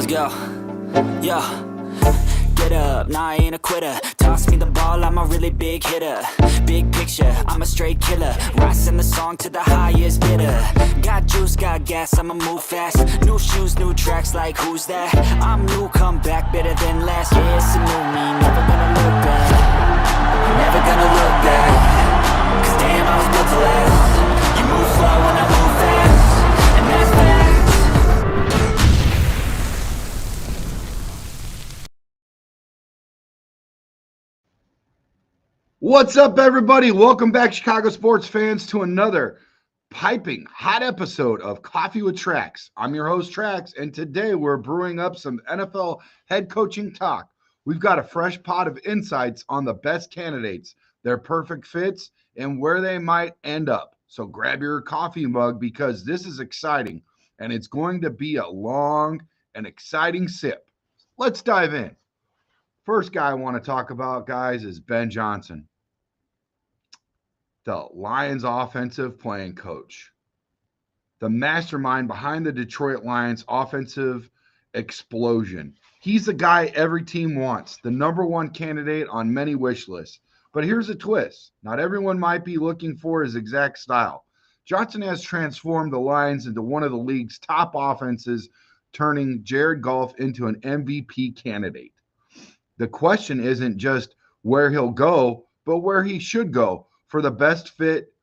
Let's go. Yo. Get up, nah, I ain't a quitter. Toss me the ball, I'm a really big hitter. Big picture, I'm a straight killer. Rising the song to the highest bidder. Got juice, got gas, I'ma move fast. New shoes, new tracks, like who's that? I'm new, come back, better than last. Yeah, it's a new me, never gonna look back. Never gonna look back. Cause damn, I was built to last. You move slow and I move fast. And that's facts. What's up, everybody? Welcome back, Chicago sports fans, to another piping hot episode of Coffee with Trax. I'm your host, Trax, and today we're brewing up some NFL head coaching talk. We've got a fresh pot of insights on the best candidates, their perfect fits, and where they might end up. So grab your coffee mug because this is exciting, and it's going to be a long and exciting sip. Let's dive in. First guy I want to talk about, guys, is Ben Johnson, the Lions offensive playing coach, the mastermind behind the Detroit Lions offensive explosion. He's the guy every team wants, the number one candidate on many wish lists. But here's a twist. Not everyone might be looking for his exact style. Johnson has transformed the Lions into one of the league's top offenses, turning Jared Goff into an MVP candidate. The question isn't just where he'll go, but where he should go for the best fit.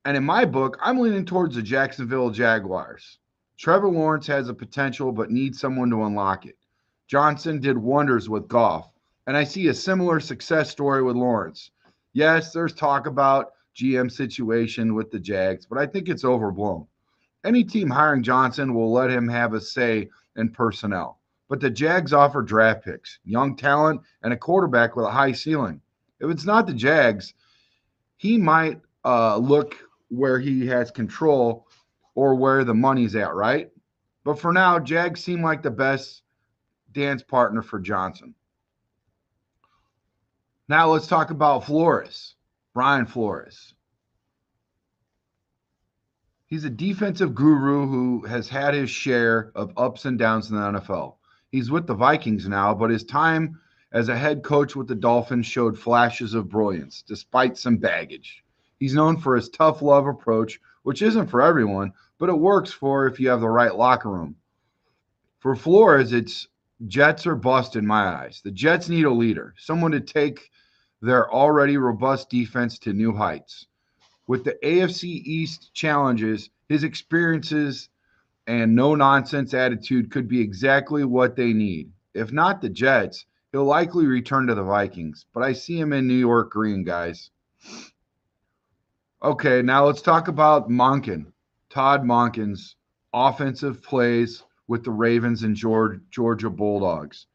And in my book, I'm leaning towards the Jacksonville Jaguars. Trevor Lawrence has a potential, but needs someone to unlock it. Johnson did wonders with Goff, and I see a similar success story with Lawrence. Yes, there's talk about GM situation with the Jags, but I think it's overblown. Any team hiring Johnson will let him have a say in personnel. But the Jags offer draft picks, young talent, and a quarterback with a high ceiling. If it's not the Jags, he might look where he has control or where the money's at, right? But for now, Jags seem like the best dance partner for Johnson. Now let's talk about Flores, Brian Flores. He's a defensive guru who has had his share of ups and downs in the NFL. He's with the Vikings now, but his time as a head coach with the Dolphins showed flashes of brilliance, despite some baggage. He's known for his tough love approach, which isn't for everyone, but it works for if you have the right locker room. For Flores, it's Jets or bust in my eyes. The Jets need a leader, someone to take their already robust defense to new heights. With the AFC East challenges, his experiences and no-nonsense attitude could be exactly what they need. If not the Jets, he'll likely return to the Vikings, but I see him in New York green, guys. Okay, now let's talk about Monken. Todd Monken's offensive plays with the Ravens and Georgia Bulldogs.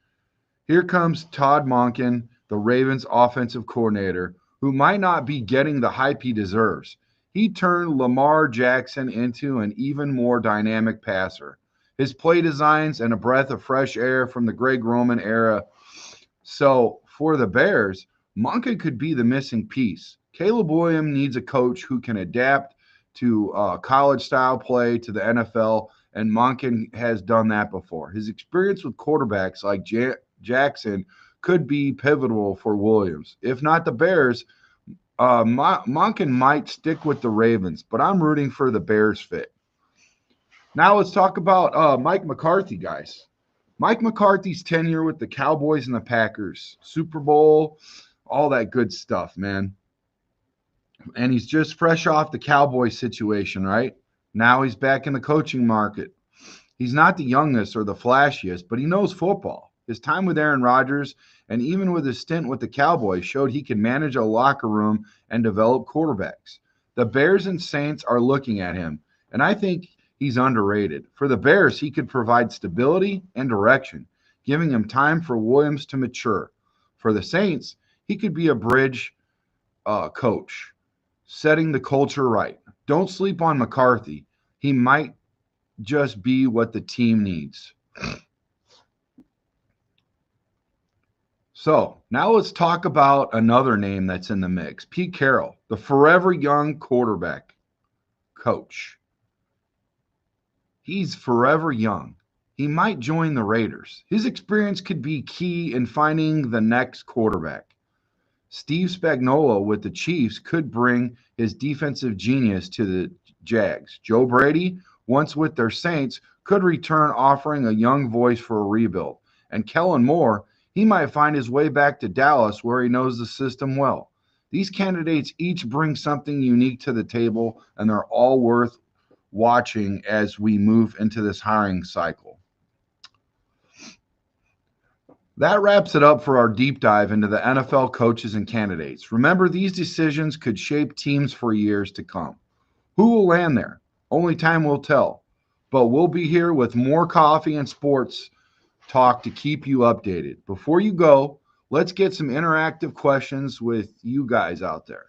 Here comes Todd Monken, the Ravens offensive coordinator, who might not be getting the hype he deserves. He turned Lamar Jackson into an even more dynamic passer. His play designs and a breath of fresh air from the Greg Roman era. So for the Bears, Monken could be the missing piece. Caleb Williams needs a coach who can adapt to college-style play to the NFL, and Monken has done that before. His experience with quarterbacks like Jackson could be pivotal for Williams. If not the Bears, Monken might stick with the Ravens, but I'm rooting for the Bears fit. Now let's talk about Mike McCarthy, guys. Mike McCarthy's tenure with the Cowboys and the Packers, Super Bowl, all that good stuff, man. And he's just fresh off the Cowboys situation, right? Now he's back in the coaching market. He's not the youngest or the flashiest, but he knows football. His time with Aaron Rodgers and even with his stint with the Cowboys showed he can manage a locker room and develop quarterbacks. The Bears and Saints are looking at him, and I think he's underrated. For the Bears, he could provide stability and direction, giving him time for Williams to mature. For the Saints, he could be a bridge coach, setting the culture right. Don't sleep on McCarthy. He might just be what the team needs. So now let's talk about another name that's in the mix. Pete Carroll, the forever young quarterback coach. He's forever young. he might join the Raiders. His experience could be key in finding the next quarterback. Steve Spagnuolo with the Chiefs could bring his defensive genius to the Jags. Joe Brady, once with their Saints, could return offering a young voice for a rebuild. And Kellen Moore, he might find his way back to Dallas where he knows the system well. These candidates each bring something unique to the table, and they're all worth watching as we move into this hiring cycle. That wraps it up for our deep dive into the NFL coaches and candidates. Remember, these decisions could shape teams for years to come. Who will land there? Only time will tell. But we'll be here with more coffee and sports talk to keep you updated. Before you go, let's get some interactive questions with you guys out there.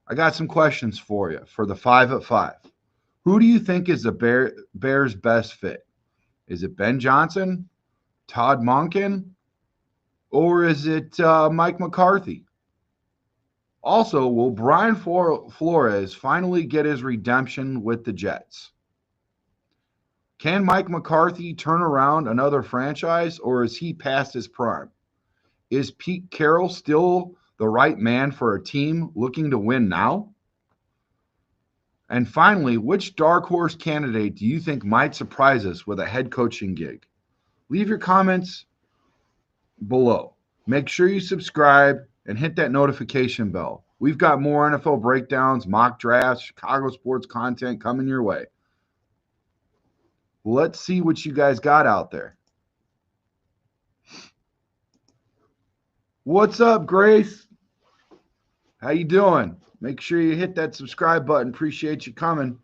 I got some questions for you for the 5 at 5. Who do you think is the Bears' best fit? Is it Ben Johnson, Todd Monken, or is it Mike McCarthy? Also, will Brian Flores finally get his redemption with the Jets? Can Mike McCarthy turn around another franchise, or is he past his prime? Is Pete Carroll still the right man for a team looking to win now? And finally, which dark horse candidate do you think might surprise us with a head coaching gig? Leave your comments below. Make sure you subscribe and hit that notification bell. We've got more NFL breakdowns, mock drafts, Chicago sports content coming your way. Let's see what you guys got out there. What's up, Grace? How you doing? Make sure you hit that subscribe button. Appreciate you coming.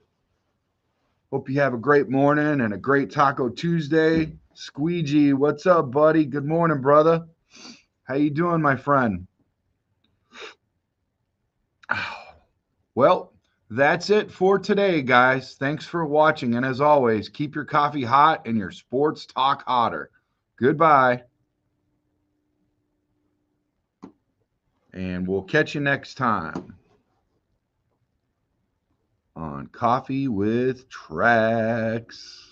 Hope you have a great morning and a great Taco Tuesday. Squeegee, what's up, buddy? Good morning, brother. How you doing, my friend? Well, that's it for today, guys. Thanks for watching. And as always, keep your coffee hot and your sports talk hotter. Goodbye. And we'll catch you next time on Coffee with Tracks.